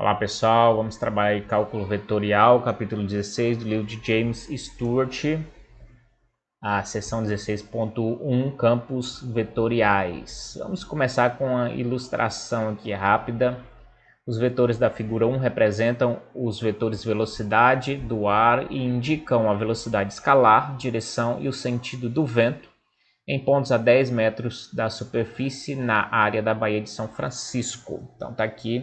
Olá pessoal, vamos trabalhar em cálculo vetorial, capítulo 16 do livro de James Stewart, a seção 16.1, campos vetoriais. Vamos começar com a ilustração aqui rápida. Os vetores da figura 1 representam os vetores velocidade do ar e indicam a velocidade escalar, direção e o sentido do vento em pontos a 10 metros da superfície na área da Baía de São Francisco. Então está aqui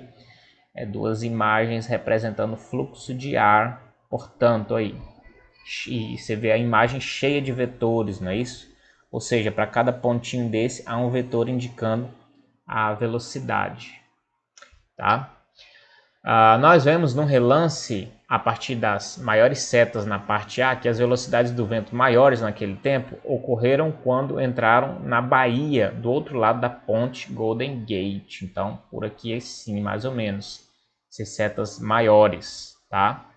duas imagens representando o fluxo de ar, portanto aí. E você vê a imagem cheia de vetores, não é isso? Ou seja, para cada pontinho desse há um vetor indicando a velocidade, tá? Nós vemos no relance, a partir das maiores setas na parte A, que as velocidades do vento maiores naquele tempo ocorreram quando entraram na baía do outro lado da ponte Golden Gate. Então, por aqui assim, mais ou menos, essas setas maiores, tá?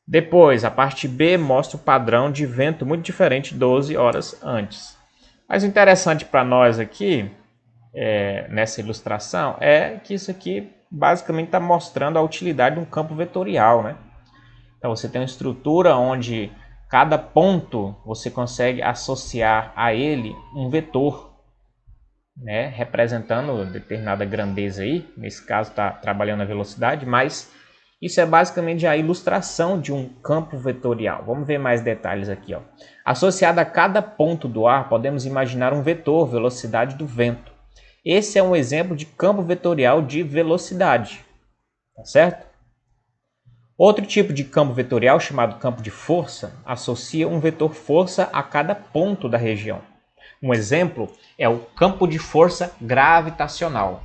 Depois, a parte B mostra o padrão de vento muito diferente 12 horas antes. Mas o interessante para nós aqui, nessa ilustração, é que isso aqui basicamente está mostrando a utilidade de um campo vetorial, né? Então você tem uma estrutura onde cada ponto você consegue associar a ele um vetor, né? Representando determinada grandeza aí, nesse caso está trabalhando a velocidade, mas isso é basicamente a ilustração de um campo vetorial. Vamos ver mais detalhes aqui, ó. Associado a cada ponto do ar, podemos imaginar um vetor, velocidade do vento. Esse é um exemplo de campo vetorial de velocidade, tá certo? Outro tipo de campo vetorial, chamado campo de força, associa um vetor força a cada ponto da região. Um exemplo é o campo de força gravitacional.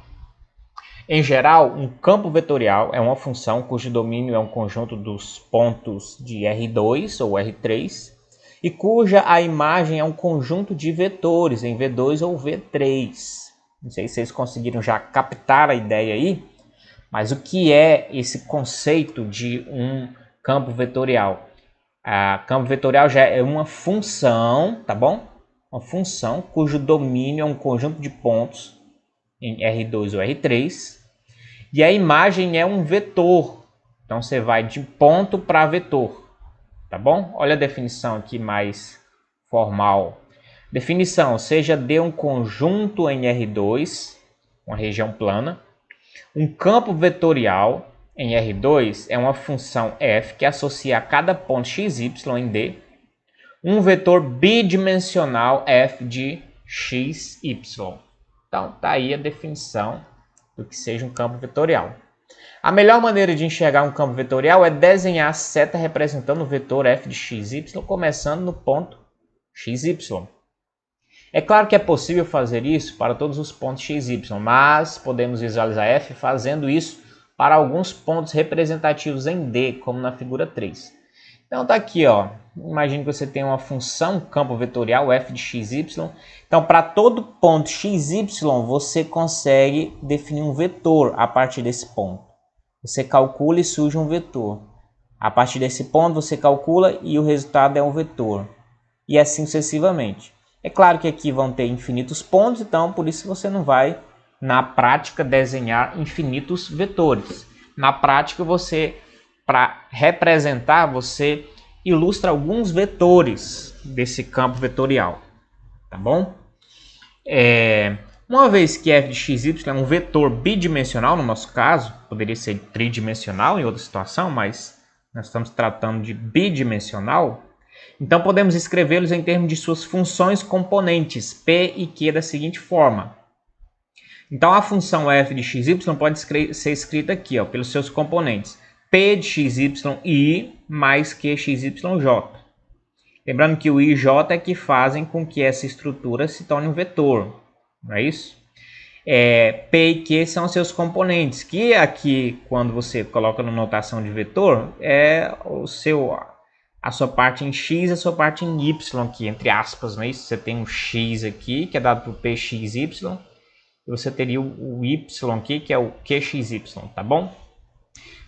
Em geral, um campo vetorial é uma função cujo domínio é um conjunto dos pontos de R2 ou R3 e cuja a imagem é um conjunto de vetores em V2 ou V3. Não sei se vocês conseguiram já captar a ideia aí, mas o que é esse conceito de um campo vetorial? Campo vetorial já é uma função, tá bom? Uma função cujo domínio é um conjunto de pontos em R2 ou R3 e a imagem é um vetor. Então você vai de ponto para vetor, tá bom? Olha a definição aqui mais formal. Definição, seja D um conjunto em R2, uma região plana. Um campo vetorial em R2 é uma função f que associa a cada ponto x, y em D um vetor bidimensional f de x, y. Então, tá aí a definição do que seja um campo vetorial. A melhor maneira de enxergar um campo vetorial é desenhar a seta representando o vetor f de x, y, começando no ponto x, y. É claro que é possível fazer isso para todos os pontos x, y, mas podemos visualizar f fazendo isso para alguns pontos representativos em D, como na figura 3. Então tá aqui, ó. Imagine que você tem uma função campo vetorial f de x, y. Então para todo ponto x, y você consegue definir um vetor a partir desse ponto. Você calcula e surge um vetor. A partir desse ponto você calcula e o resultado é um vetor. E assim sucessivamente. É claro que aqui vão ter infinitos pontos, então por isso você não vai, na prática, desenhar infinitos vetores. Na prática, para representar, você ilustra alguns vetores desse campo vetorial, tá bom? Uma vez que f de x, y é um vetor bidimensional, no nosso caso, poderia ser tridimensional em outra situação, mas nós estamos tratando de bidimensional. Então podemos escrevê-los em termos de suas funções componentes, p e q, da seguinte forma. Então a função f de x, y pode ser escrita aqui, ó, pelos seus componentes. P de x, y, i mais q, x, y, j. Lembrando que o i e j é que fazem com que essa estrutura se torne um vetor, não é isso? P e q são seus componentes, que aqui, quando você coloca na notação de vetor, é a sua parte em x e a sua parte em y aqui, entre aspas, não é isso? Você tem um x aqui, que é dado por pxy, e você teria o y aqui, que é o qxy, tá bom?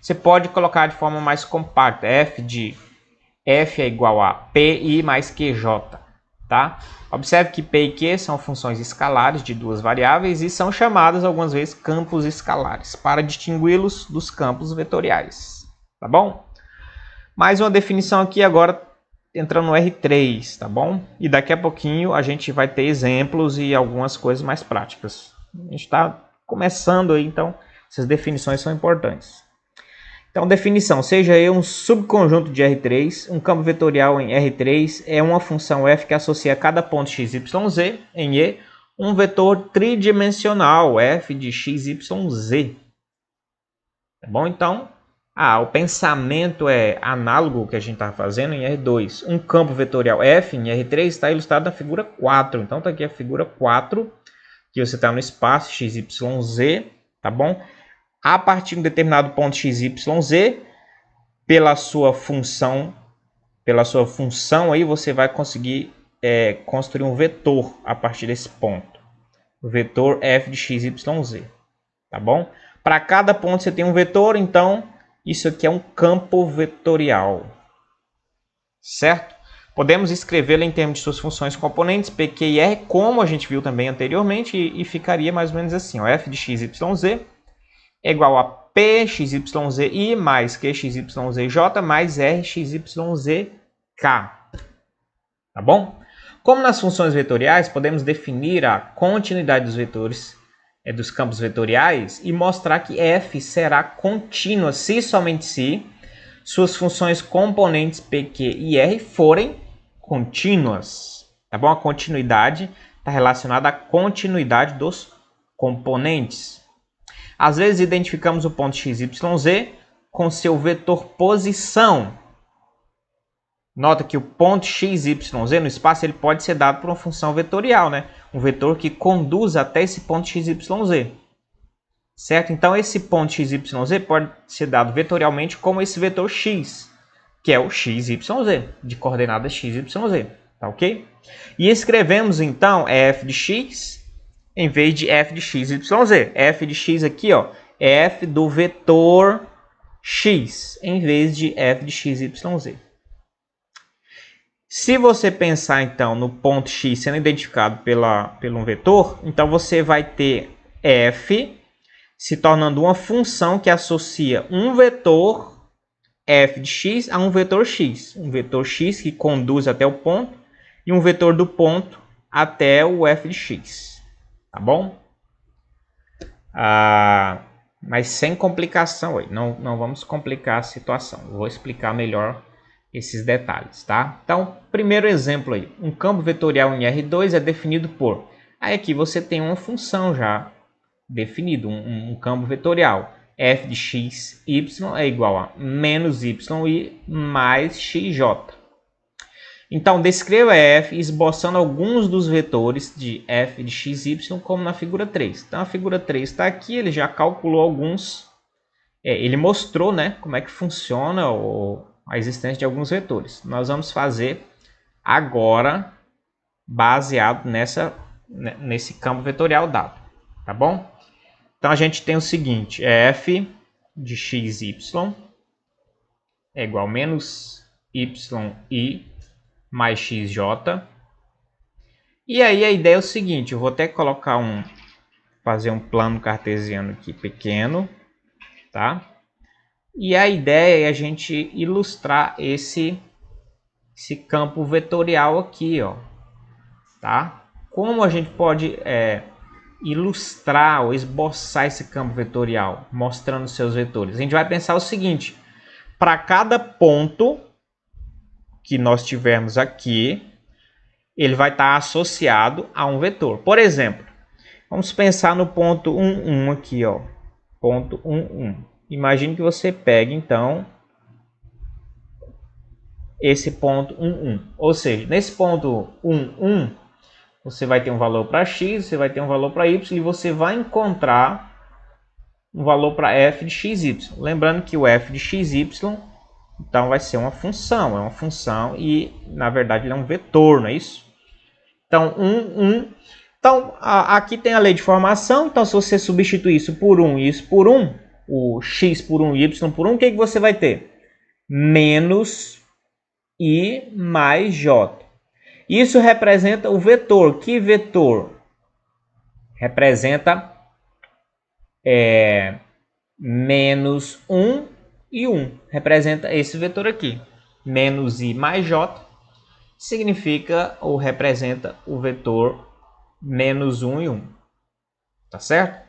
Você pode colocar de forma mais compacta, f é igual a pi mais qj. Tá? Observe que P e Q são funções escalares de duas variáveis e são chamadas algumas vezes campos escalares, para distingui-los dos campos vetoriais. Tá bom? Mais uma definição aqui agora entrando no R3, tá bom? E daqui a pouquinho a gente vai ter exemplos e algumas coisas mais práticas. A gente está começando aí, então essas definições são importantes. Então, definição, seja E um subconjunto de R3, um campo vetorial em R3 é uma função f que associa a cada ponto x, y, z em E um vetor tridimensional f de x, y, z. Tá bom? Então, o pensamento é análogo ao que a gente está fazendo em R2. Um campo vetorial f em R3 está ilustrado na figura 4. Então, está aqui a figura 4, que você está no espaço x, y, z, tá bom? A partir de um determinado ponto x, y, z, pela sua função aí você vai conseguir construir um vetor a partir desse ponto. O vetor f de x, y, z. Tá bom? Para cada ponto você tem um vetor, então isso aqui é um campo vetorial. Certo? Podemos escrevê-lo em termos de suas funções componentes, p, q e r, como a gente viu também anteriormente, e ficaria mais ou menos assim, ó, f de x, y, z é igual a P, x, y, z, i mais Q, x, y, z, j mais R, x, y, z, k. Tá bom? Como nas funções vetoriais, podemos definir a continuidade dos vetores, dos campos vetoriais, e mostrar que f será contínua se somente se suas funções componentes P, Q e R forem contínuas. Tá bom? A continuidade está relacionada à continuidade dos componentes. Às vezes identificamos o ponto x, y, z com seu vetor posição. Nota que o ponto x, y, z no espaço ele pode ser dado por uma função vetorial, né? Um vetor que conduz até esse ponto x, y, z. Certo? Então esse ponto x, y, z pode ser dado vetorialmente como esse vetor x, que é o x, y, z, de coordenadas x, y, z. Tá ok? E escrevemos então f de x em vez de f de x, y, z. F de x aqui, ó, é f do vetor x, em vez de f de x, y, z. Se você pensar, então, no ponto x sendo identificado pelo um vetor, então você vai ter f se tornando uma função que associa um vetor f de x a um vetor x. Um vetor x que conduz até o ponto e um vetor do ponto até o f de x. Tá bom? Mas sem complicação aí. Não vamos complicar a situação. Eu vou explicar melhor esses detalhes, tá? Então, primeiro exemplo aí. Um campo vetorial em R2 é definido por... Aí aqui você tem uma função já definido, um campo vetorial. F de x, y é igual a menos y mais xj. Então, descreva f esboçando alguns dos vetores de f de x, y, como na figura 3. Então, a figura 3 está aqui, ele já calculou alguns, ele mostrou, né, como é que funciona a existência de alguns vetores. Nós vamos fazer agora, baseado nesse campo vetorial dado, tá bom? Então, a gente tem o seguinte, f de x, y é igual a menos y mais xj. E aí a ideia é o seguinte, eu vou até colocar fazer um plano cartesiano aqui pequeno, tá? E a ideia é a gente ilustrar esse campo vetorial aqui, ó, tá? Como a gente pode ilustrar ou esboçar esse campo vetorial, mostrando seus vetores? A gente vai pensar o seguinte, para cada ponto que nós tivermos aqui, ele vai estar associado a um vetor. Por exemplo, vamos pensar no ponto 1, 1 aqui, ó. Ponto 1, 1. Imagine que você pegue, então, esse ponto 1, 1. Ou seja, nesse ponto 1, 1, você vai ter um valor para x, você vai ter um valor para y, e você vai encontrar um valor para f de x, y. Lembrando que o f de x, y... Então, vai ser uma função e, na verdade, ele é um vetor, não é isso? Então, 1. Então, aqui tem a lei de formação. Então, se você substituir isso por 1 e isso por 1, o x por 1 e y por 1, o que você vai ter? Menos i mais j. Isso representa o vetor. Que vetor? Representa menos 1 e 1. Representa esse vetor aqui. Menos i mais j significa ou representa o vetor menos 1 e 1. Tá certo?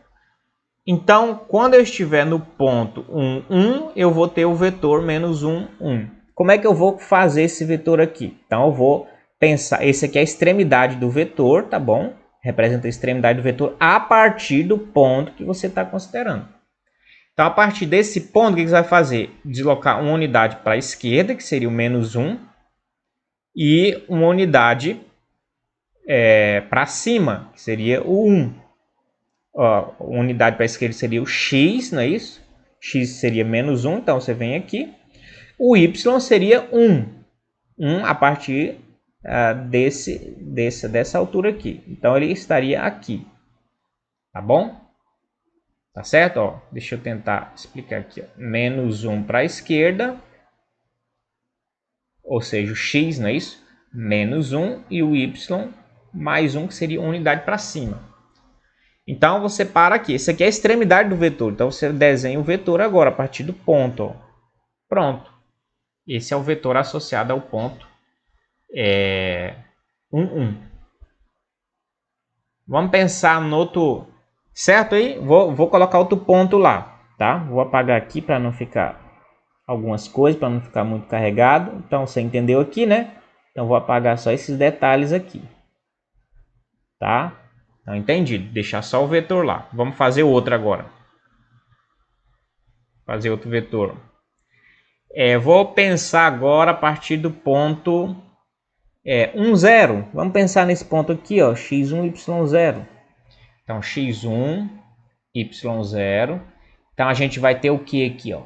Então, quando eu estiver no ponto 1, 1, eu vou ter o vetor menos 1, 1. Como é que eu vou fazer esse vetor aqui? Então, eu vou pensar, esse aqui é a extremidade do vetor, tá bom? Representa a extremidade do vetor a partir do ponto que você está considerando. Então, a partir desse ponto, o que você vai fazer? Deslocar uma unidade para a esquerda, que seria o menos 1, e uma unidade para cima, que seria o 1. Ó, unidade para a esquerda seria o x, não é isso? X seria menos 1, então você vem aqui. O y seria 1. 1 a partir dessa altura aqui. Então, ele estaria aqui. Tá bom? Tá certo? Ó, deixa eu tentar explicar aqui. Ó. Menos 1 para a esquerda. Ou seja, o x, não é isso? Menos 1 e o y mais 1, que seria uma unidade para cima. Então, você para aqui. Esse aqui é a extremidade do vetor. Então, você desenha o vetor agora, a partir do ponto. Ó. Pronto. Esse é o vetor associado ao ponto 1, 1. Vamos pensar no outro... Certo aí? Vou colocar outro ponto lá. Tá? Vou apagar aqui para não ficar algumas coisas, para não ficar muito carregado. Então, você entendeu aqui, né? Então, vou apagar só esses detalhes aqui. Tá? Então, entendido. Deixar só o vetor lá. Vamos fazer outro agora. Fazer outro vetor. Vou pensar agora a partir do ponto 1, 0. Vamos pensar nesse ponto aqui, ó, x1, y0. Então, x1, y0. Então, a gente vai ter o que aqui, ó?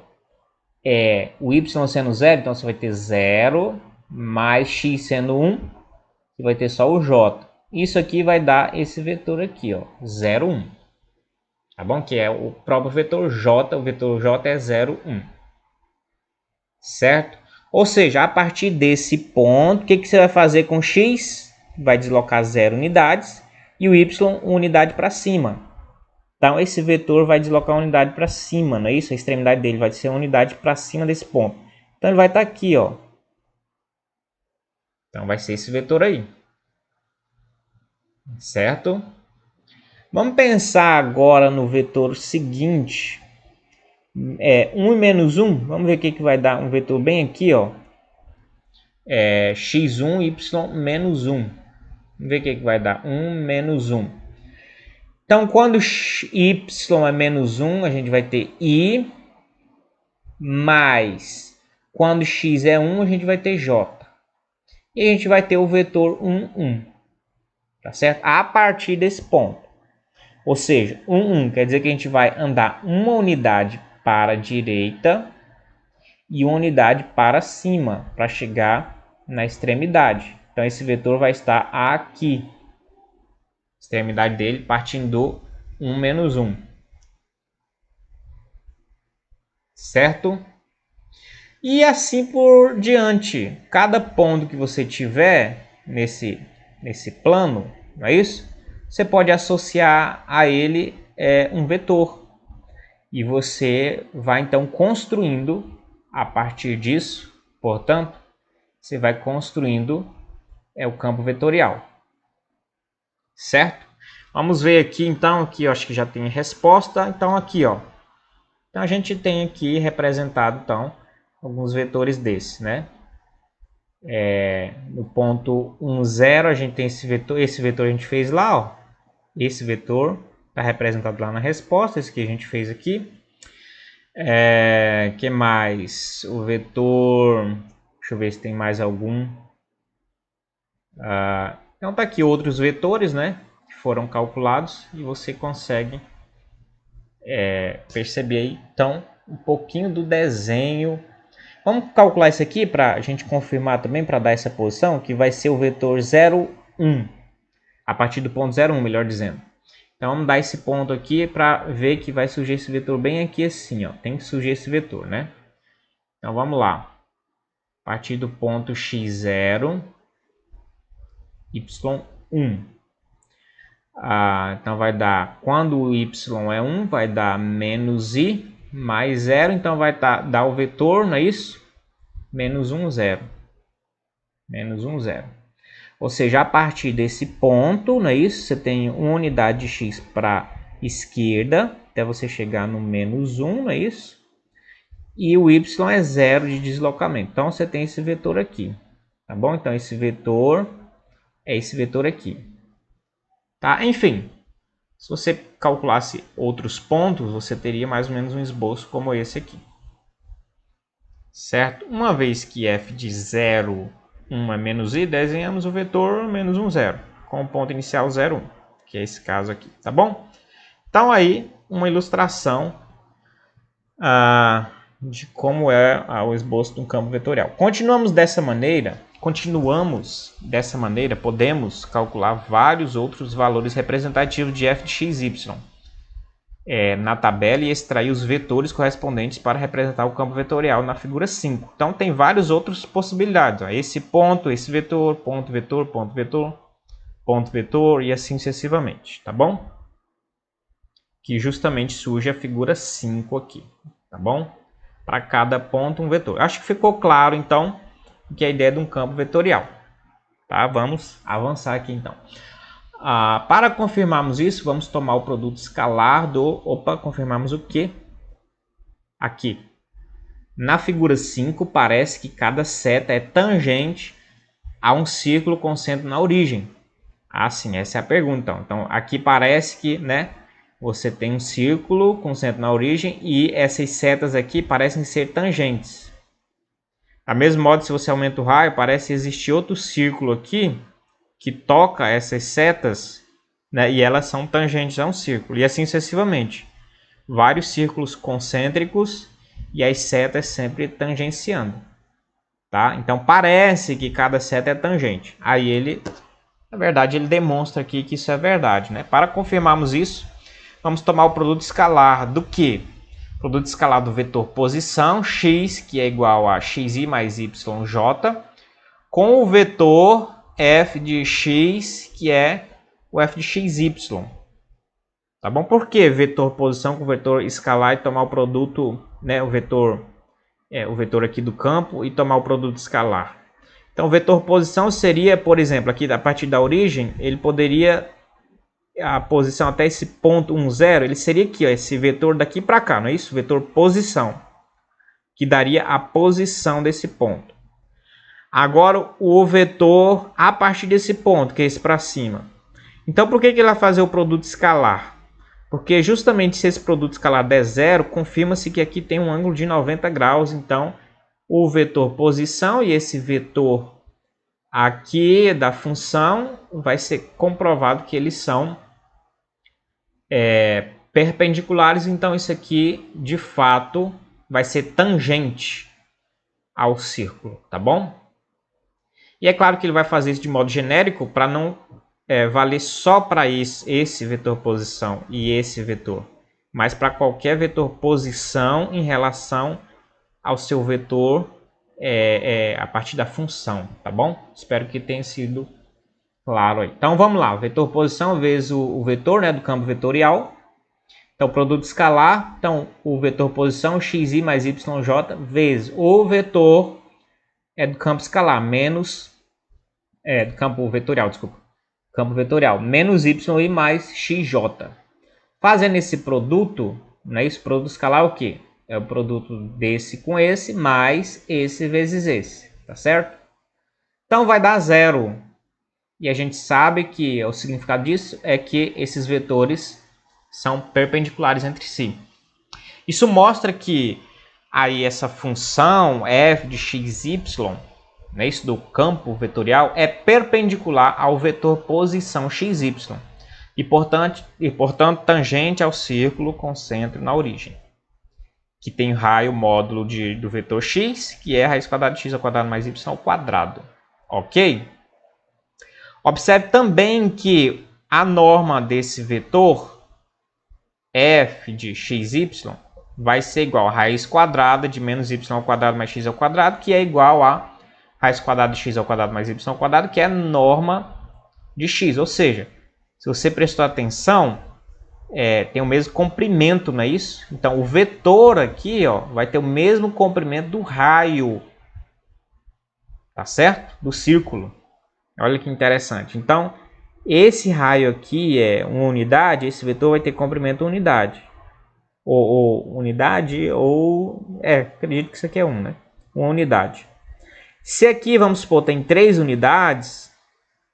O y sendo 0, então você vai ter 0, mais x sendo 1, você vai ter só o j. Isso aqui vai dar esse vetor aqui, ó, 0, 1. Tá bom? Que é o próprio vetor j, o vetor j é 0, 1. Certo? Ou seja, a partir desse ponto, o que você vai fazer com x? Vai deslocar 0 unidades e o y, uma unidade para cima. Então, esse vetor vai deslocar uma unidade para cima, não é isso? A extremidade dele vai ser uma unidade para cima desse ponto. Então, ele vai estar aqui, ó. Então, vai ser esse vetor aí. Certo? Vamos pensar agora no vetor seguinte. 1 e menos 1. Vamos ver o que vai dar um vetor bem aqui, ó. x1, y menos 1. Vamos ver o que vai dar. 1 menos 1. Então, quando y é menos 1, a gente vai ter i, mais quando x é 1, a gente vai ter j. E a gente vai ter o vetor 1, 1. Tá certo? A partir desse ponto. Ou seja, 1, 1 quer dizer que a gente vai andar uma unidade para a direita e uma unidade para cima, para chegar na extremidade. Então, esse vetor vai estar aqui. Extremidade dele partindo do 1 menos 1. Certo? E assim por diante. Cada ponto que você tiver nesse plano, não é isso? Você pode associar a ele um vetor. E você vai então construindo a partir disso. Portanto, você vai construindo o campo vetorial. Certo? Vamos ver aqui então, aqui eu acho que já tem resposta. Então aqui, ó. Então a gente tem aqui representado então alguns vetores desses, né? No ponto 1, 0 a gente tem esse vetor a gente fez lá, ó. Esse vetor está representado lá na resposta, esse que a gente fez aqui. Que mais? O vetor, deixa eu ver se tem mais algum. Então tá aqui outros vetores, né? Que foram calculados e você consegue perceber aí, então, um pouquinho do desenho. Vamos calcular isso aqui para a gente confirmar também, para dar essa posição, que vai ser o vetor 0, 1. A partir do ponto 0, 1, melhor dizendo. Então, vamos dar esse ponto aqui para ver que vai surgir esse vetor bem aqui assim, ó. Tem que surgir esse vetor, né? Então, vamos lá. A partir do ponto x0, y1. Então vai dar, quando o y é 1, vai dar menos i mais 0, então vai dar o vetor, não é isso? Menos 1, 0. Menos 1, 0. Ou seja, a partir desse ponto, não é isso? Você tem uma unidade de x para a esquerda, até você chegar no menos 1, não é isso? E o y é 0 de deslocamento. Então, você tem esse vetor aqui. Tá bom? Então, esse vetor é esse vetor aqui. Tá? Enfim, se você calculasse outros pontos, você teria mais ou menos um esboço como esse aqui. Certo? Uma vez que f de 0, 1 é menos i, desenhamos o vetor menos 1, 0, com o ponto inicial 0, 1, que é esse caso aqui. Tá bom? Então, aí, uma ilustração de como é o esboço de um campo vetorial. Continuamos dessa maneira, podemos calcular vários outros valores representativos de f de x, y na tabela e extrair os vetores correspondentes para representar o campo vetorial na figura 5. Então, tem várias outras possibilidades. Esse ponto, esse vetor, ponto, vetor, ponto, vetor, ponto, vetor e assim sucessivamente. Tá bom? Que justamente surge a figura 5 aqui. Tá bom? Para cada ponto um vetor. Acho que ficou claro, então, que é a ideia de um campo vetorial. Tá? Vamos avançar aqui, então. Para confirmarmos isso, vamos tomar o produto escalar do... confirmamos o quê? Aqui. Na figura 5, parece que cada seta é tangente a um círculo com centro na origem. Sim, essa é a pergunta. Então, aqui parece que, né, você tem um círculo com centro na origem e essas setas aqui parecem ser tangentes. Da mesmo modo, se você aumenta o raio, parece existir outro círculo aqui que toca essas setas, né, e elas são tangentes a um círculo. E assim sucessivamente. Vários círculos concêntricos e as setas sempre tangenciando. Tá? Então parece que cada seta é tangente. Aí ele, na verdade, ele demonstra aqui que isso é verdade. Né? Para confirmarmos isso, vamos tomar o produto escalar do quê? Produto escalar do vetor posição, x, que é igual a xi mais yj, com o vetor f de x, que é o f de xy. Tá bom? Por que vetor posição com vetor escalar e tomar o produto, né, o vetor aqui do campo e tomar o produto escalar? Então, o vetor posição seria, por exemplo, aqui a partir da origem, ele poderia, a posição até esse ponto 1, 0, ele seria aqui, ó, esse vetor daqui para cá, não é isso? Vetor posição, que daria a posição desse ponto. Agora, o vetor a partir desse ponto, que é esse para cima. Então, por que ele vai fazer o produto escalar? Porque justamente se esse produto escalar der 0, confirma-se que aqui tem um ângulo de 90 graus. Então, o vetor posição e esse vetor aqui da função vai ser comprovado que eles são perpendiculares. Então, isso aqui, de fato, vai ser tangente ao círculo, tá bom? E é claro que ele vai fazer isso de modo genérico para não valer só para esse vetor posição e esse vetor, mas para qualquer vetor posição em relação ao seu vetor a partir da função, tá bom? Espero que tenha sido claro aí. Então vamos lá, vetor posição vezes o vetor, né, do campo vetorial. Então produto escalar, então o vetor posição xi mais yj vezes o vetor do campo escalar menos do campo vetorial, desculpa. Campo vetorial, menos y mais xj. Fazendo esse produto, né, esse produto escalar é o quê? É o produto desse com esse, mais esse vezes esse, tá certo? Então vai dar 0. E a gente sabe que o significado disso é que esses vetores são perpendiculares entre si. Isso mostra que aí essa função f de xy, né, isso do campo vetorial, é perpendicular ao vetor posição xy e, portanto, tangente ao círculo com centro na origem, que tem raio módulo do vetor x, que é raiz quadrada de x ao quadrado mais y ao quadrado. Ok? Observe também que a norma desse vetor f de xy vai ser igual a raiz quadrada de menos y ao quadrado mais x ao quadrado, que é igual a raiz quadrada de x ao quadrado mais y ao quadrado, que é a norma de x. Ou seja, se você prestou atenção, tem o mesmo comprimento, não é isso? Então, o vetor aqui, ó, vai ter o mesmo comprimento do raio, tá certo? Do círculo. Olha que interessante. Então, esse raio aqui é uma unidade, esse vetor vai ter comprimento unidade. Ou unidade, ou... acredito que isso aqui é 1, né? Uma unidade. Se aqui, vamos supor, tem 3 unidades,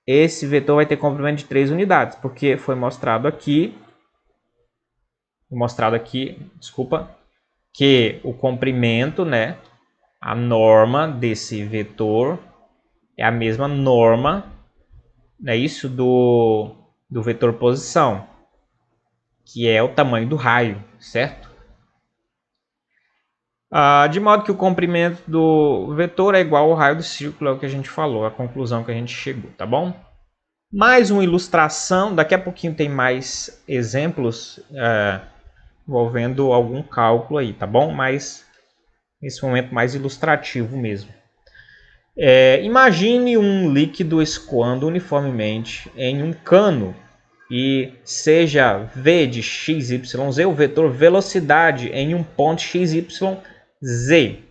esse vetor vai ter comprimento de 3 unidades, porque foi mostrado aqui, desculpa, que o comprimento, né, a norma desse vetor é a mesma norma, é isso, do vetor posição, que é o tamanho do raio, certo? De modo que o comprimento do vetor é igual ao raio do círculo, é o que a gente falou, a conclusão que a gente chegou, tá bom? Mais uma ilustração, daqui a pouquinho tem mais exemplos envolvendo algum cálculo aí, tá bom? Mas nesse momento mais ilustrativo mesmo. Imagine um líquido escoando uniformemente em um cano e seja v de x, y, z o vetor velocidade em um ponto x, y, z.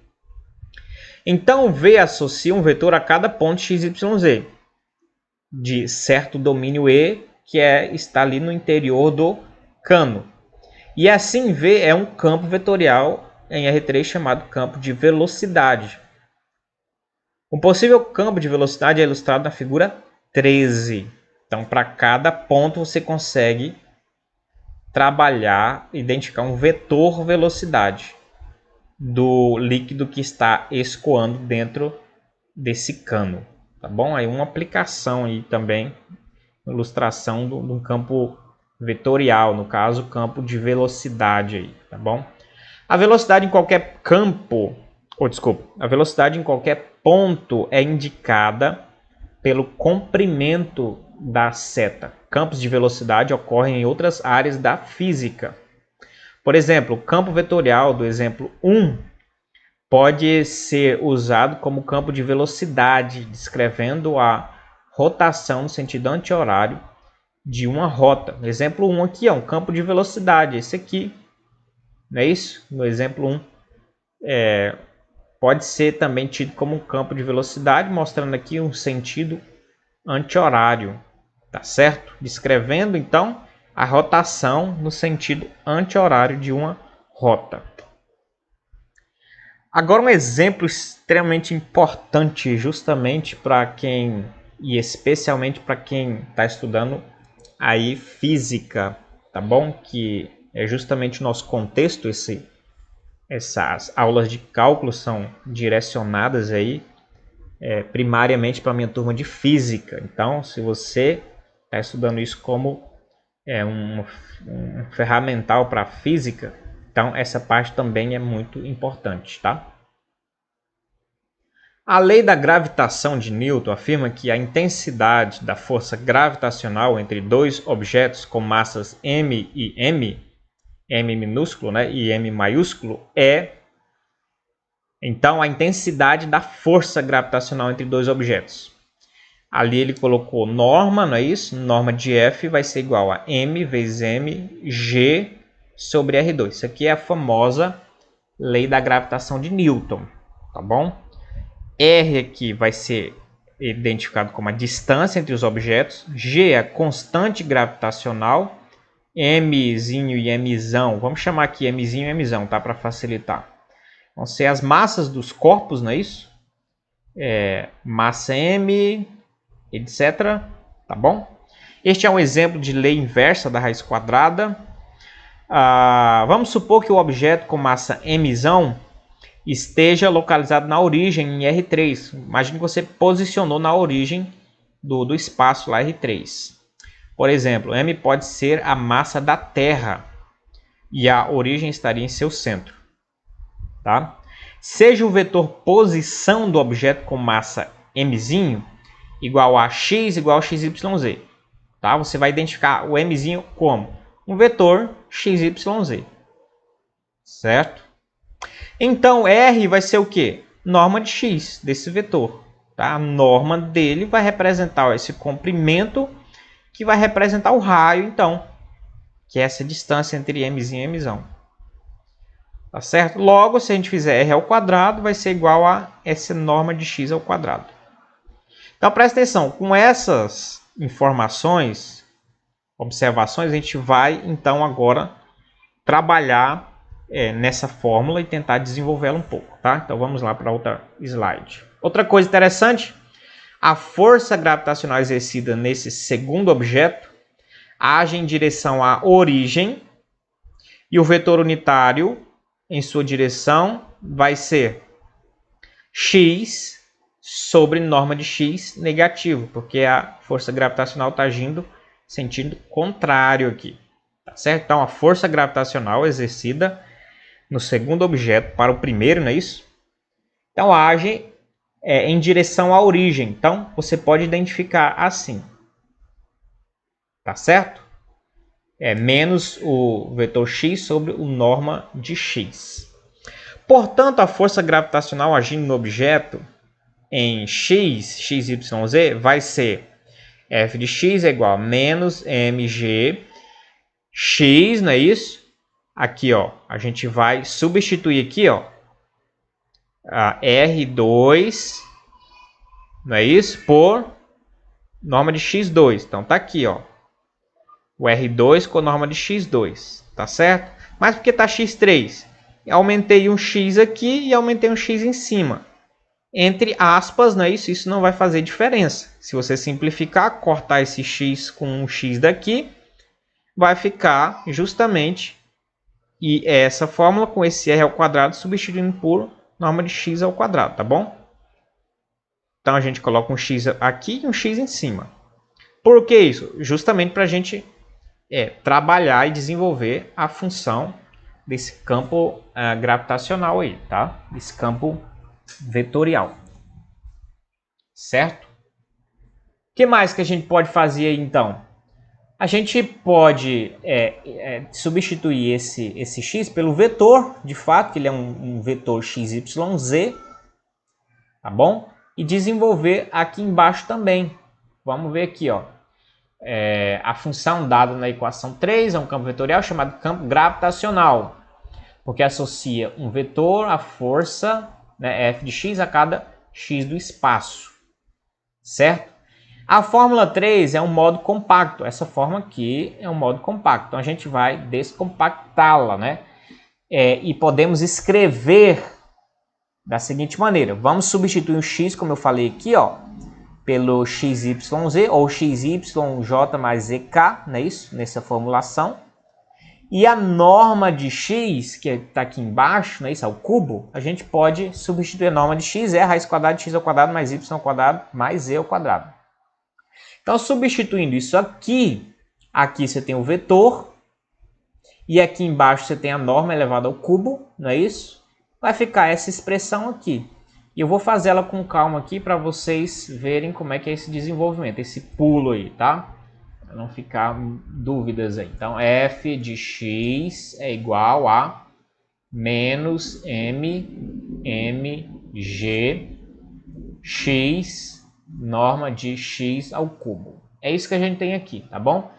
Então v associa um vetor a cada ponto x, y, z de certo domínio E, que está ali no interior do cano. E assim v é um campo vetorial em R3 chamado campo de velocidade. Um possível campo de velocidade é ilustrado na figura 13. Então, para cada ponto você consegue trabalhar, identificar um vetor velocidade do líquido que está escoando dentro desse cano, tá bom? Aí uma aplicação aí também, ilustração de um campo vetorial, no caso, campo de velocidade aí, tá bom? A velocidade em qualquer campo, a velocidade em qualquer ponto é indicada pelo comprimento da seta. Campos de velocidade ocorrem em outras áreas da física. Por exemplo, o campo vetorial do exemplo 1 pode ser usado como campo de velocidade, descrevendo a rotação no sentido anti-horário de uma rota. No exemplo 1 aqui é um campo de velocidade, esse aqui, não é isso? No exemplo 1 pode ser também tido como um campo de velocidade, mostrando aqui um sentido anti-horário, tá certo? Descrevendo então a rotação no sentido anti-horário de uma rota. Agora um exemplo extremamente importante justamente para quem, e especialmente para quem está estudando aí física, tá bom? Que é justamente o nosso contexto, essas aulas de cálculo são direcionadas aí primariamente para a minha turma de física. Então, se você está estudando isso como um ferramental para a física, então essa parte também é muito importante, tá? A lei da gravitação de Newton afirma que a intensidade da força gravitacional entre dois objetos com massas m e m, m minúsculo, né, e m maiúsculo, então a intensidade da força gravitacional entre dois objetos. Ali ele colocou norma, não é isso? Norma de F vai ser igual a m vezes m g sobre R2. Isso aqui é a famosa lei da gravitação de Newton, tá bom? R aqui vai ser identificado como a distância entre os objetos. G é a constante gravitacional. Mzinho e Mzão, vamos chamar aqui Mzinho e Mzão, tá? Para facilitar. Vão ser as massas dos corpos, não é isso? Massa M, etc. Tá bom? Este é um exemplo de lei inversa da raiz quadrada. Vamos supor que o objeto com massa Mzão esteja localizado na origem em R3. Imagine que você posicionou na origem do espaço lá R3. Por exemplo, M pode ser a massa da Terra e a origem estaria em seu centro. Tá? Seja o vetor posição do objeto com massa mzinho igual a x igual a xyz. Tá? Você vai identificar o mzinho como um vetor xyz. Certo? Então, R vai ser o quê? Norma de x desse vetor. tá? A norma dele vai representar esse comprimento, que vai representar o raio, então, que é essa distância entre mzinho e mzão. Tá certo? Logo, se a gente fizer r ao quadrado, vai ser igual a essa norma de x ao quadrado. Então, presta atenção, com essas informações, observações, a gente vai, então, agora trabalhar nessa fórmula e tentar desenvolvê-la um pouco, tá? Então, vamos lá para outra slide. Outra coisa interessante, a força gravitacional exercida nesse segundo objeto age em direção à origem e o vetor unitário em sua direção vai ser x sobre norma de x negativo, porque a força gravitacional está agindo sentido contrário aqui, tá certo? Então, a força gravitacional exercida no segundo objeto para o primeiro, não é isso? Então, age em direção à origem. Então, você pode identificar assim, tá certo? Menos o vetor x sobre o norma de x. Portanto, a força gravitacional agindo no objeto em x, z, vai ser f de x é igual a menos mg x, não é isso? Aqui, ó, a gente vai substituir aqui, ó, a R2, não é isso? Por norma de x2. Então, tá aqui, ó, o R2 com a norma de x2, tá certo? Mas por que tá x3? Aumentei um x aqui e aumentei um x em cima. Entre aspas, não é isso? Isso não vai fazer diferença. Se você simplificar, cortar esse x com um x daqui, vai ficar justamente essa fórmula com esse r ao quadrado substituindo por norma de x ao quadrado, tá bom? Então a gente coloca um x aqui e um x em cima. Por que isso? Justamente para a gente trabalhar e desenvolver a função desse campo gravitacional aí, tá? Esse campo vetorial. Certo? O que mais que a gente pode fazer aí, então? A gente pode substituir esse x pelo vetor, de fato, que ele é um vetor xyz, tá bom? E desenvolver aqui embaixo também. Vamos ver aqui, ó. A função dada na equação 3 é um campo vetorial chamado campo gravitacional, porque associa um vetor à força, né, f de x a cada x do espaço, certo? A fórmula 3 é um modo compacto, essa forma aqui é um modo compacto, então a gente vai descompactá-la, né? E podemos escrever da seguinte maneira, vamos substituir o x, como eu falei aqui, ó, pelo xyz ou xyj mais zk, não é isso? Nessa formulação. E a norma de x, que está aqui embaixo, não é isso? Ao cubo, a gente pode substituir a norma de x, é a raiz quadrada de x ao quadrado mais y ao quadrado mais z ao quadrado. Então, substituindo isso aqui você tem o vetor, e aqui embaixo você tem a norma elevada ao cubo, não é isso? Vai ficar essa expressão aqui. E eu vou fazer ela com calma aqui para vocês verem como é que é esse desenvolvimento, esse pulo aí, tá? Para não ficar dúvidas aí. Então, f de x é igual a menos mg x norma de x ao cubo. É isso que a gente tem aqui, tá bom?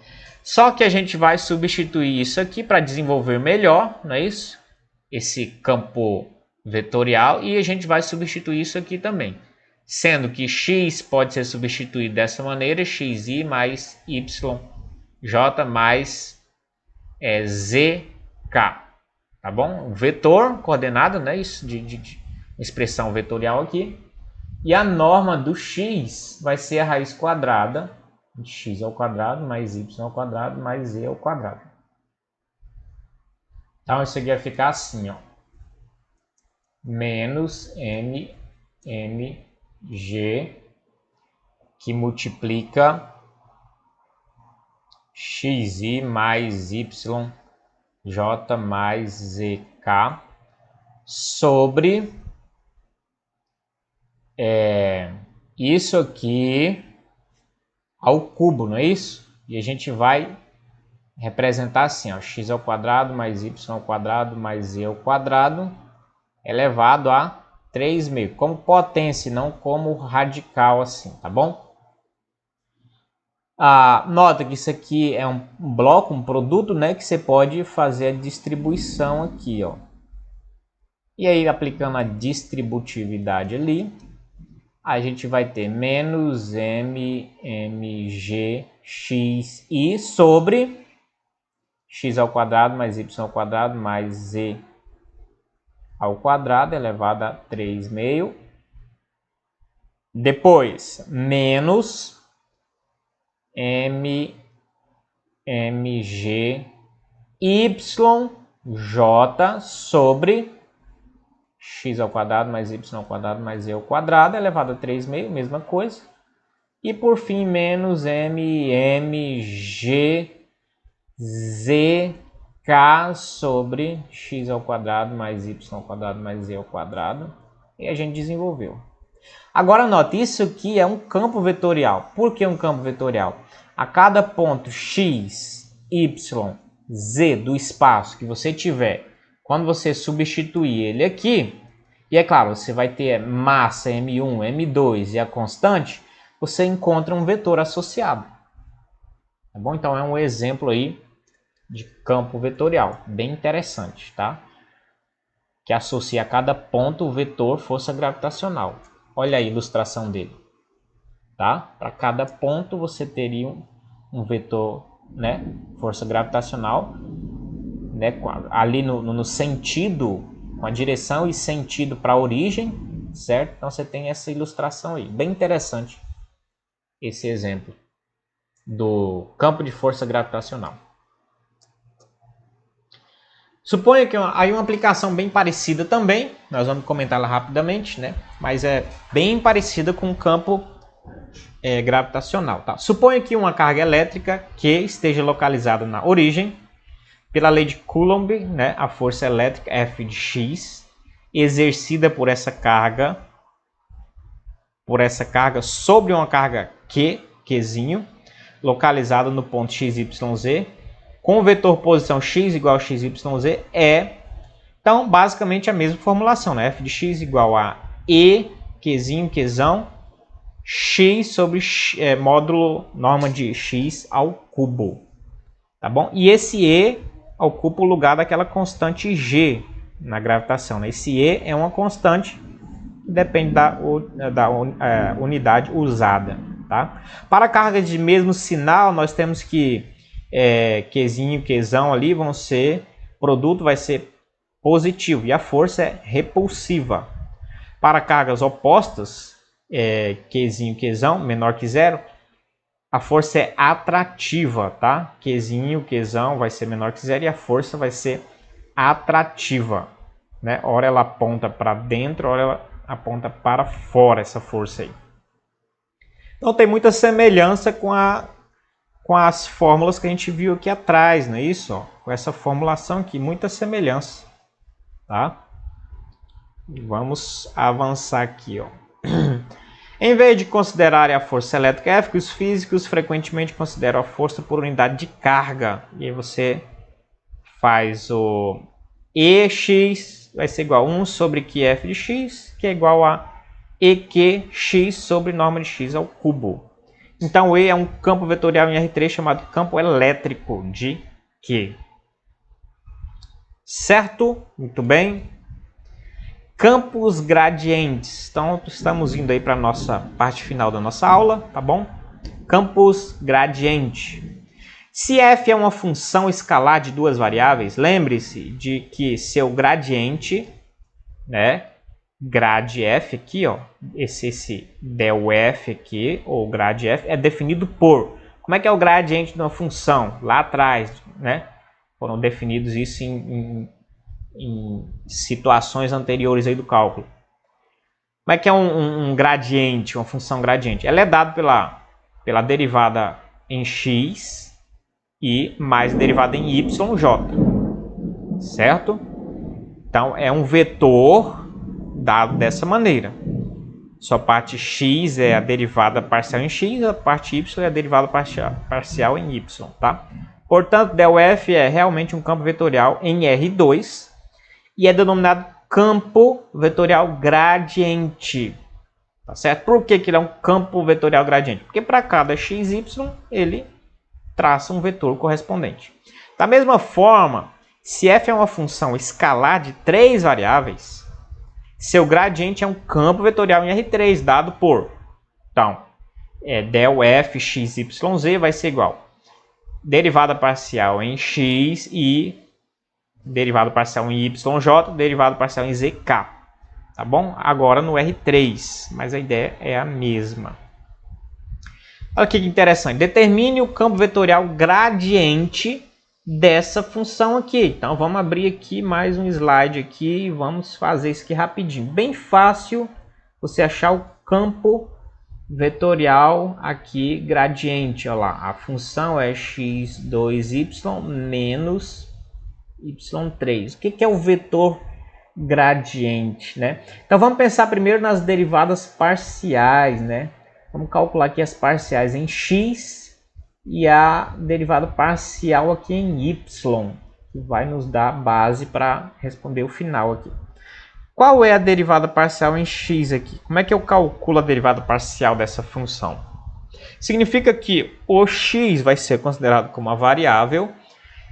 Só que a gente vai substituir isso aqui para desenvolver melhor, não é isso? Esse campo vetorial, e a gente vai substituir isso aqui também. Sendo que x pode ser substituído dessa maneira, xi mais yj mais zk, tá bom? Vetor, coordenada, né? Isso de expressão vetorial aqui. E a norma do x vai ser a raiz quadrada de x ao quadrado mais y ao quadrado mais z ao quadrado. Então isso aqui vai ficar assim, ó. Menos mg que multiplica xi mais yj mais zk sobre isso aqui ao cubo, não é isso? E a gente vai representar assim, ó, x ao quadrado mais y ao quadrado mais z ao quadrado elevado a 3,5, como potência, não como radical assim, tá bom? Nota que isso aqui é um bloco, um produto, né, que você pode fazer a distribuição aqui, ó. E aí, aplicando a distributividade ali, a gente vai ter menos mg(xi) sobre x ao quadrado mais y ao quadrado mais z ao quadrado elevado a 3,5. Depois, menos mg(yj) sobre x ao quadrado mais y ao quadrado mais z ao quadrado elevado a 3,5, mesma coisa. E por fim, menos mmgzk sobre x ao quadrado mais y ao quadrado mais z ao quadrado. E a gente desenvolveu. Agora note, isso aqui é um campo vetorial. Por que um campo vetorial? A cada ponto x, y, z do espaço que você tiver, quando você substituir ele aqui, e é claro, você vai ter massa M1, M2 e a constante, você encontra um vetor associado. Tá bom? Então é um exemplo aí de campo vetorial, bem interessante, tá? Que associa a cada ponto o vetor força gravitacional. Olha a ilustração dele, tá? Para cada ponto você teria um vetor, né, força gravitacional, né, ali no sentido, com a direção e sentido para a origem, certo? Então você tem essa ilustração aí, bem interessante esse exemplo do campo de força gravitacional. Suponha que aí uma aplicação bem parecida também, nós vamos comentar ela rapidamente, né? Mas é bem parecida com o campo gravitacional, tá? Suponha que uma carga elétrica que esteja localizada na origem, pela lei de Coulomb, né? A força elétrica F de x, exercida por essa carga sobre uma carga Qzinho, localizada no ponto x, y, z, com o vetor posição x igual a x, y, z então basicamente a mesma formulação, né? F de x igual a E, Qzinho, Qzão, x sobre módulo norma de x ao cubo, tá bom? E esse E ocupa o lugar daquela constante G na gravitação, né? Esse E é uma constante que depende da unidade usada, tá? Para cargas de mesmo sinal, nós temos que Qzinho e Qzão ali vão ser, produto vai ser positivo e a força é repulsiva. Para cargas opostas, Qzinho e Qzão menor que zero, a força é atrativa, tá? Qzinho, Qzão vai ser menor que zero e a força vai ser atrativa, né? Ora ela aponta para dentro, ora ela aponta para fora, essa força aí. Então tem muita semelhança com as fórmulas que a gente viu aqui atrás, não é isso? Ó, com essa formulação aqui, muita semelhança, tá? Vamos avançar aqui, ó. Em vez de considerarem a força elétrica F, os físicos frequentemente consideram a força por unidade de carga. E aí você faz o EX vai ser igual a 1 sobre QF de x, que é igual a EQx sobre norma de x ao cubo. Então, E é um campo vetorial em R3 chamado campo elétrico de Q. Certo? Muito bem. Campos gradientes. Então, estamos indo aí para a nossa parte final da nossa aula, tá bom? Campos gradiente. Se f é uma função escalar de duas variáveis, lembre-se de que seu gradiente, né? Grade f aqui, ó, esse del f aqui, ou grade f, é definido por... Como é que é o gradiente de uma função? Lá atrás, né? Foram definidos isso em situações anteriores aí do cálculo. Como é que é um gradiente, uma função gradiente? Ela é dada pela derivada em x e mais derivada em yj, certo? Então, é um vetor dado dessa maneira. Sua parte x é a derivada parcial em x, a parte y é a derivada parcial em y, tá? Portanto, del f é realmente um campo vetorial em R2 e é denominado campo vetorial gradiente. Tá certo? Por que ele é um campo vetorial gradiente? Porque para cada x, y, ele traça um vetor correspondente. Da mesma forma, se f é uma função escalar de 3 variáveis, seu gradiente é um campo vetorial em R3, dado por... Então, del f x, y, z vai ser igual derivada parcial em x e derivada parcial em yj, derivada parcial em zk. Tá bom? Agora no R3, mas a ideia é a mesma. Olha que interessante. Determine o campo vetorial gradiente dessa função aqui. Então vamos abrir aqui mais um slide aqui e vamos fazer isso aqui rapidinho. Bem fácil você achar o campo vetorial aqui gradiente. Olha lá, a função é x2y menos y3. O que é o vetor gradiente, né? Então vamos pensar primeiro nas derivadas parciais, né? Vamos calcular aqui as parciais em x e a derivada parcial aqui em y, que vai nos dar base para responder o final aqui. Qual é a derivada parcial em x aqui? Como é que eu calculo a derivada parcial dessa função? Significa que o x vai ser considerado como uma variável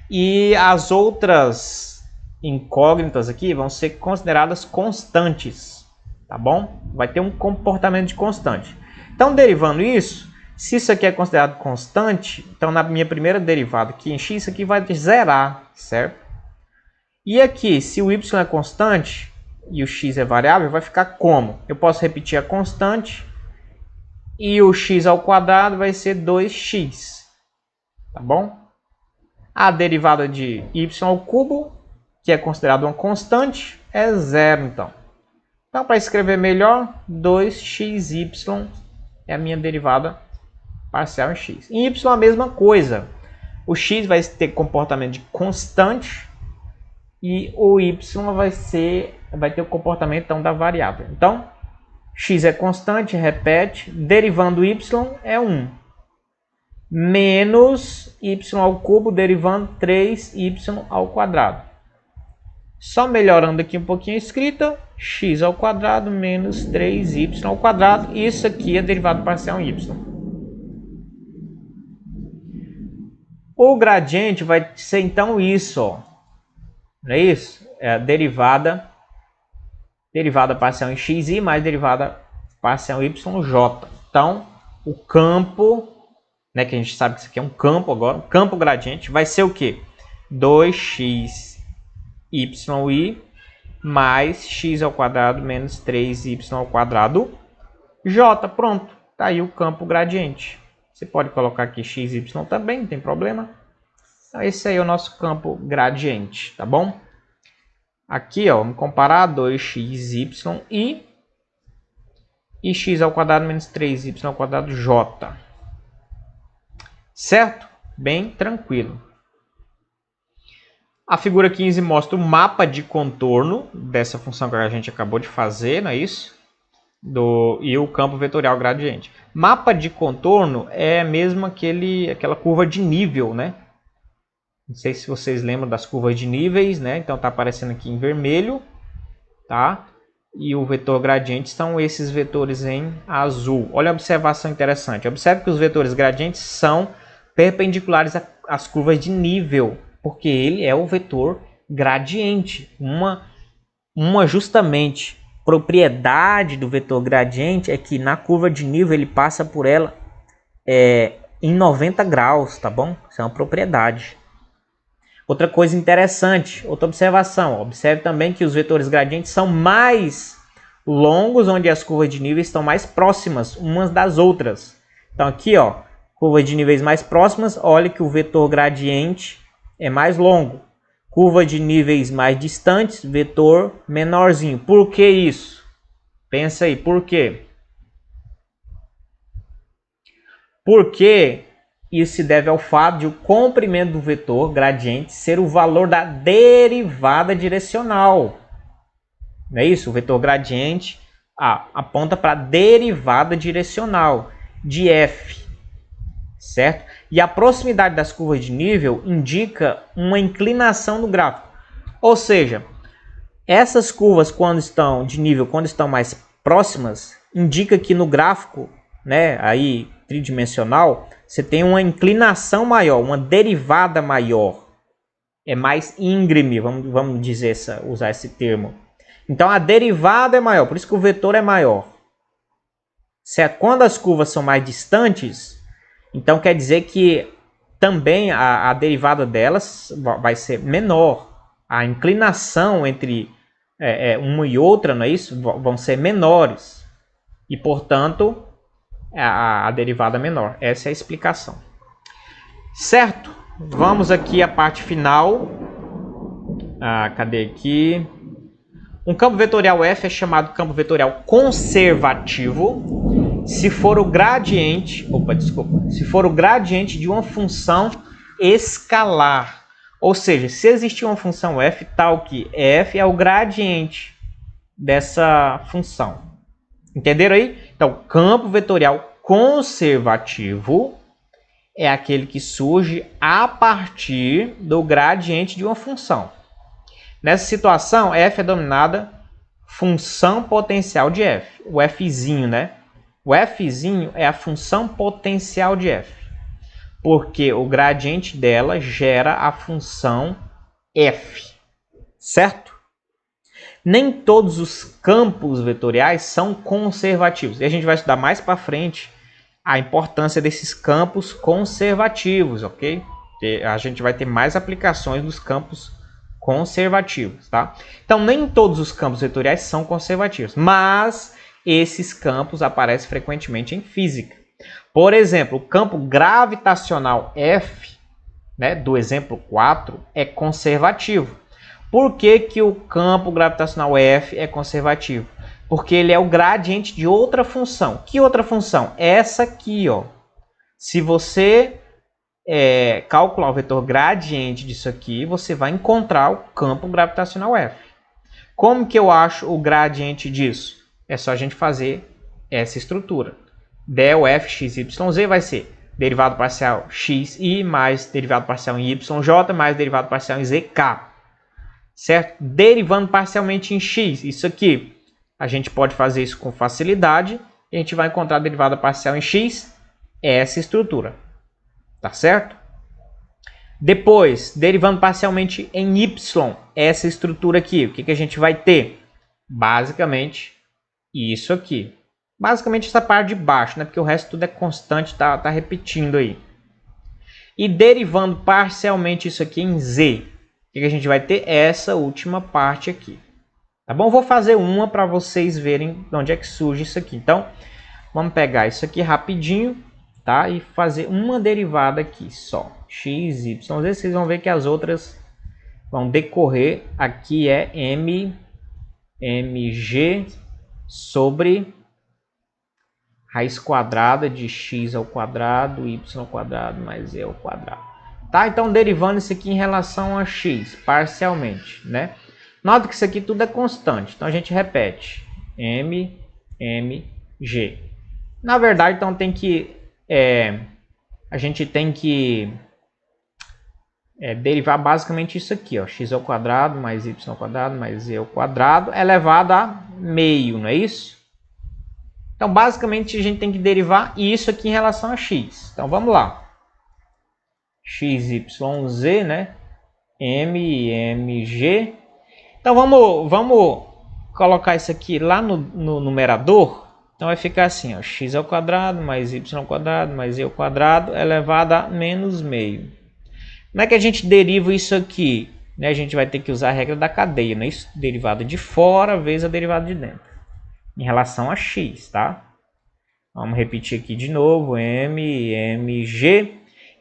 e as outras incógnitas aqui vão ser consideradas constantes, tá bom? Vai ter um comportamento de constante. Então, derivando isso, se isso aqui é considerado constante, então na minha primeira derivada aqui em x, isso aqui vai zerar, certo? E aqui, se o y é constante e o x é variável, vai ficar como? Eu posso repetir a constante e o x ao quadrado vai ser 2x, tá bom? A derivada de y ao cubo, que é considerado uma constante, é zero, então. Então, para escrever melhor, 2xy é a minha derivada parcial em x. Em y a mesma coisa. O x vai ter comportamento de constante e o y vai ter o comportamento então, da variável. Então, x é constante, repete, derivando y é 1. Menos y ao cubo, derivando 3y ao quadrado. Só melhorando aqui um pouquinho a escrita, x ao quadrado menos 3y ao quadrado. Isso aqui é derivada parcial em y. O gradiente vai ser então isso, ó. Não é isso? É a derivada parcial em xi mais derivada parcial em yj. Então, o campo, né, que a gente sabe que isso aqui é um campo agora, o campo gradiente vai ser o quê? 2xy mais x ao quadrado menos 3y ao quadrado j. Pronto, tá aí o campo gradiente. Você pode colocar aqui xy também, não tem problema. Então, esse aí é o nosso campo gradiente, tá bom? Aqui, ó, vamos comparar 2xy e x ao quadrado menos 3y ao quadrado j. Certo? Bem tranquilo. A figura 15 mostra o mapa de contorno dessa função que a gente acabou de fazer, não é isso? E o campo vetorial gradiente. Mapa de contorno é mesmo aquela curva de nível, né? Não sei se vocês lembram das curvas de níveis, né? Então está aparecendo aqui em vermelho, tá? E o vetor gradiente são esses vetores em azul. Olha a observação interessante. Observe que os vetores gradientes são perpendiculares às curvas de nível, porque ele é o vetor gradiente. Uma justamente propriedade do vetor gradiente é que na curva de nível ele passa por ela em 90 graus, tá bom? Isso é uma propriedade. Outra coisa interessante, outra observação. Observe também que os vetores gradientes são mais longos, onde as curvas de nível estão mais próximas umas das outras. Então aqui, ó, curvas de níveis mais próximas, olha que o vetor gradiente é mais longo. Curva de níveis mais distantes, vetor menorzinho. Por que isso? Pensa aí, por quê? Porque isso se deve ao fato de o comprimento do vetor gradiente ser o valor da derivada direcional. Não é isso? O vetor gradiente aponta para a derivada direcional de f, certo? E a proximidade das curvas de nível indica uma inclinação no gráfico. Ou seja, Essas curvas, quando estão de nível, quando estão mais próximas, indica que no gráfico, né, aí tridimensional, você tem uma inclinação maior, uma derivada maior. É mais íngreme, vamos dizer usar esse termo. Então a derivada é maior, por isso que o vetor é maior. Certo? Quando as curvas são mais distantes, então quer dizer que também a derivada delas vai ser menor. A inclinação entre uma e outra, não é isso? Vão ser menores. E, portanto, a derivada menor. Essa é a explicação. Certo? Vamos aqui à parte final. Cadê aqui? Um campo vetorial F é chamado campo vetorial conservativo se for o gradiente, se for o gradiente de uma função escalar. Ou seja, se existir uma função f tal que f é o gradiente dessa função. Entenderam aí? Então, campo vetorial conservativo é aquele que surge a partir do gradiente de uma função. Nessa situação, f é denominada função potencial de f. O fzinho, né? O fzinho é a função potencial de f, porque o gradiente dela gera a função f, certo? Nem todos os campos vetoriais são conservativos. E a gente vai estudar mais para frente a importância desses campos conservativos, ok? A gente vai ter mais aplicações dos campos conservativos, tá? Então, nem todos os campos vetoriais são conservativos, mas esses campos aparecem frequentemente em física. Por exemplo, o campo gravitacional F, né, do exemplo 4, é conservativo. Por que que o campo gravitacional F é conservativo? Porque ele é o gradiente de outra função. Que outra função? Essa aqui, ó. Se você calcular o vetor gradiente disso aqui, você vai encontrar o campo gravitacional F. Como que eu acho o gradiente disso? É só a gente fazer essa estrutura. Del f x, y, z vai ser derivado parcial xi mais derivado parcial em yj mais derivado parcial em zk. Certo? Derivando parcialmente em x, isso aqui, a gente pode fazer isso com facilidade. E a gente vai encontrar a derivada parcial em x, essa estrutura. Tá certo? Depois, derivando parcialmente em y, essa estrutura aqui, o que a gente vai ter? Basicamente, isso aqui. Basicamente essa parte de baixo, né? Porque o resto tudo é constante, tá repetindo aí. E derivando parcialmente isso aqui em z, o que a gente vai ter? Essa última parte aqui. Tá bom? Vou fazer uma para vocês verem de onde é que surge isso aqui. Então, vamos pegar isso aqui rapidinho, tá? E fazer uma derivada aqui só. X, y, z. Vocês vão ver que as outras vão decorrer. Aqui é mg sobre raiz quadrada de x ao quadrado, y ao quadrado mais z ao quadrado. Tá? Então, derivando isso aqui em relação a x, parcialmente, né? Nota que isso aqui tudo é constante. Então, a gente repete. mg. Na verdade, então, tem que... a gente tem que derivar basicamente isso aqui, ó, x ao quadrado mais y ao quadrado mais z ao quadrado elevado a meio, não é isso? Então, basicamente, a gente tem que derivar isso aqui em relação a x. Então, vamos lá. x, y, z, né? mg. Então, vamos colocar isso aqui lá no numerador. Então, vai ficar assim, ó, x ao quadrado mais y ao quadrado mais z ao quadrado elevado a menos meio. Como é que a gente deriva isso aqui? A gente vai ter que usar a regra da cadeia, né? Isso, derivada de fora vezes a derivada de dentro. Em relação a x, tá? Vamos repetir aqui de novo, mg.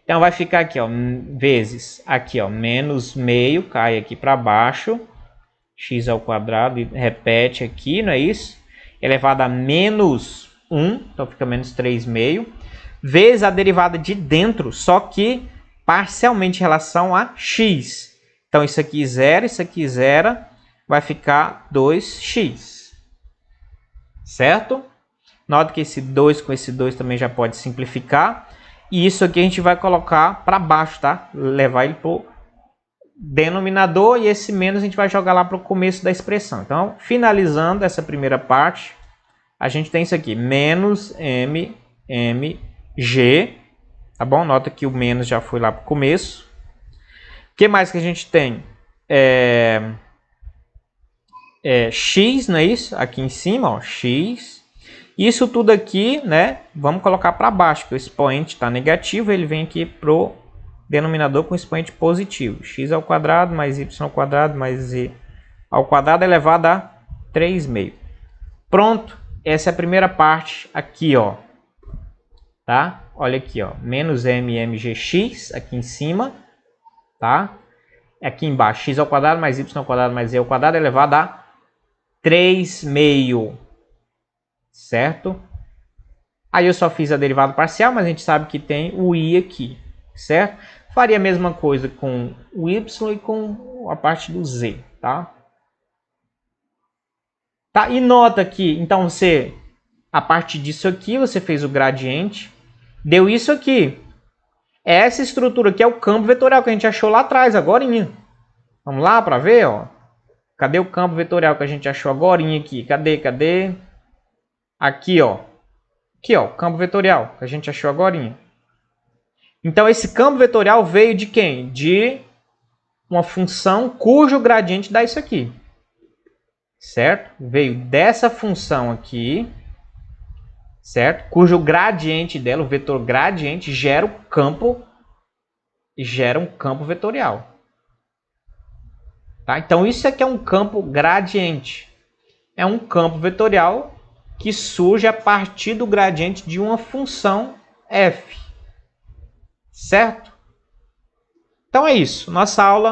Então, vai ficar aqui, ó, vezes, aqui, ó, menos meio, cai aqui para baixo. X ao quadrado, repete aqui, não é isso? Elevado a menos 1, então fica menos 3 meio. Vezes a derivada de dentro, só que parcialmente em relação a x. Então, isso aqui zero, vai ficar 2x. Certo? Nota que esse 2 com esse 2 também já pode simplificar. E isso aqui a gente vai colocar para baixo, tá? Levar ele denominador e esse menos a gente vai jogar lá para o começo da expressão. Então, finalizando essa primeira parte, a gente tem isso aqui, menos mmg, tá bom? Nota que o menos já foi lá para o começo. O que mais que a gente tem? X, não é isso? Aqui em cima, ó, x. Isso tudo aqui, né? Vamos colocar para baixo, que o expoente está negativo, ele vem aqui pro denominador com expoente positivo. X ao quadrado mais y ao quadrado mais z ao quadrado elevado a 3/2. Pronto, essa é a primeira parte aqui, ó. Tá? Olha aqui, ó, menos mmgx aqui em cima, tá? Aqui embaixo, x ao quadrado mais y ao quadrado mais z ao quadrado elevado a 3/2. Certo? Aí eu só fiz a derivada parcial, mas a gente sabe que tem o i aqui, certo? Faria a mesma coisa com o y e com a parte do z, tá? Tá? E nota que, então você, a partir disso aqui, você fez o gradiente, deu isso aqui. Essa estrutura aqui é o campo vetorial que a gente achou lá atrás, agorinha. Vamos lá para ver, ó. Cadê o campo vetorial que a gente achou agorinha aqui? Cadê? Aqui, ó. Aqui, ó, o campo vetorial que a gente achou agorinha. Então, esse campo vetorial veio de quem? De uma função cujo gradiente dá isso aqui. Certo? Veio dessa função aqui, certo? Cujo gradiente dela, o vetor gradiente, gera um campo vetorial. Tá? Então, isso aqui é um campo gradiente. É um campo vetorial que surge a partir do gradiente de uma função f. Certo? Então é isso. Nossa aula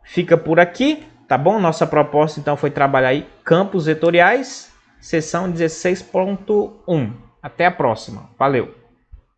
fica por aqui, tá bom? Nossa proposta então foi trabalhar aí campos vetoriais, seção 16.1. Até a próxima. Valeu!